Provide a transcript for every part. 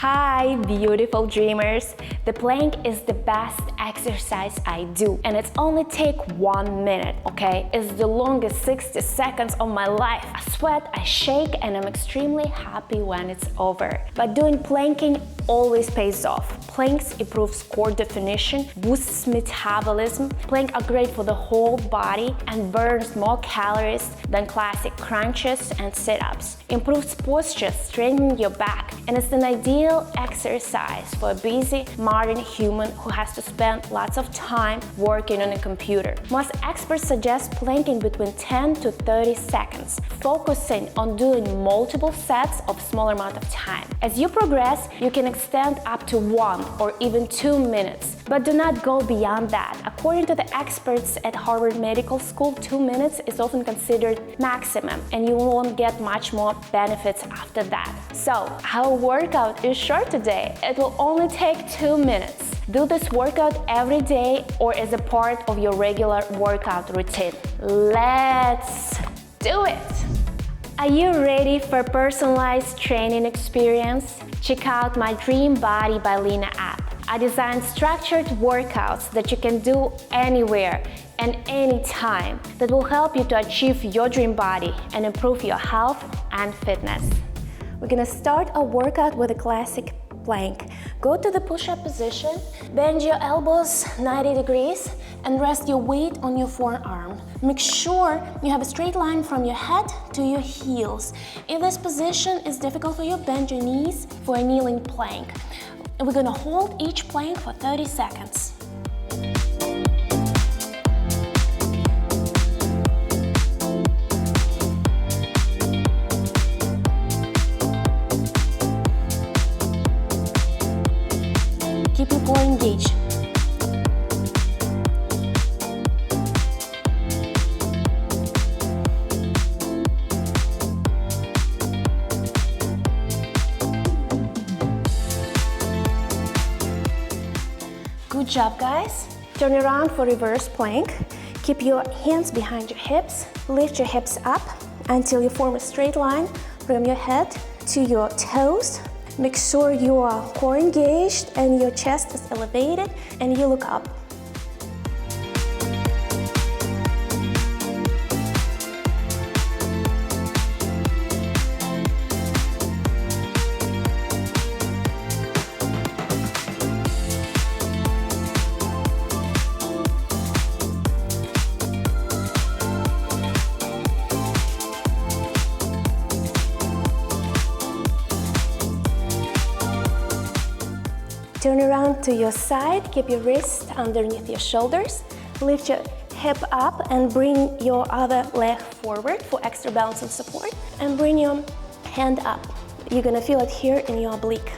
Hi, beautiful dreamers! The plank is the best exercise I do, and it's only take 1 minute, okay? It's the longest 60 seconds of my life. I sweat, I shake, and I'm extremely happy when it's over. But doing planking always pays off. Planks improves core definition, boosts metabolism. Plank are great for the whole body and burns more calories than classic crunches and sit-ups. Improves posture, strengthens your back, and it's an ideal exercise for a busy modern human who has to spend lots of time working on a computer. Most experts suggest planking between 10 to 30 seconds, focusing on doing multiple sets of small amount of time. As you progress, you can extend up to 1 or even 2 minutes, but do not go beyond that. According to the experts at Harvard Medical School, 2 minutes is often considered maximum, and you won't get much more benefits after that. So, our workout is short today. It will only take 2 minutes. Do this workout every day or as a part of your regular workout routine. Let's do it! Are you ready for personalized training experience? Check out my Dream Body by Lena app. I designed structured workouts that you can do anywhere and anytime that will help you to achieve your dream body and improve your health and fitness. We're gonna start our workout with a classic plank. Go to the push-up position, bend your elbows 90 degrees, and rest your weight on your forearm. Make sure you have a straight line from your head to your heels. If this position is difficult for you, bend your knees for a kneeling plank. And we're gonna hold each plank for 30 seconds. Keep your core engaged. Good job, guys. Turn around for reverse plank. Keep your hands behind your hips. Lift your hips up until you form a straight line from your head to your toes. Make sure you are core engaged and your chest is elevated and you look up. Turn around to your side, keep your wrist underneath your shoulders, lift your hip up and bring your other leg forward for extra balance and support, and bring your hand up. You're gonna feel it here in your oblique.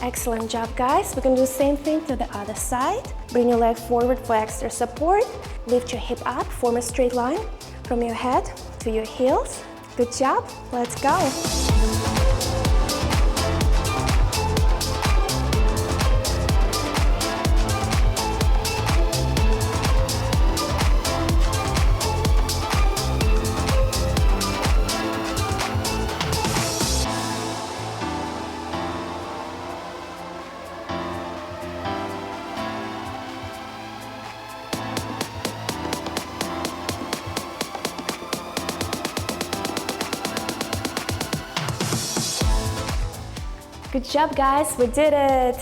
Excellent job, guys. We're gonna do the same thing to the other side. Bring your leg forward for extra support. Lift your hip up, form a straight line from your head to your heels. Good job. Let's go. Good job, guys, we did it!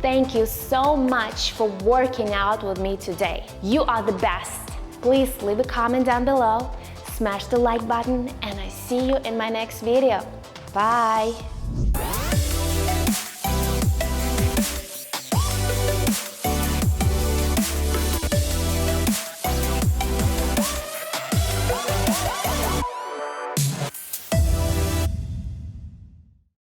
Thank you so much for working out with me today. You are the best. Please leave a comment down below, smash the like button, and I see you in my next video. Bye!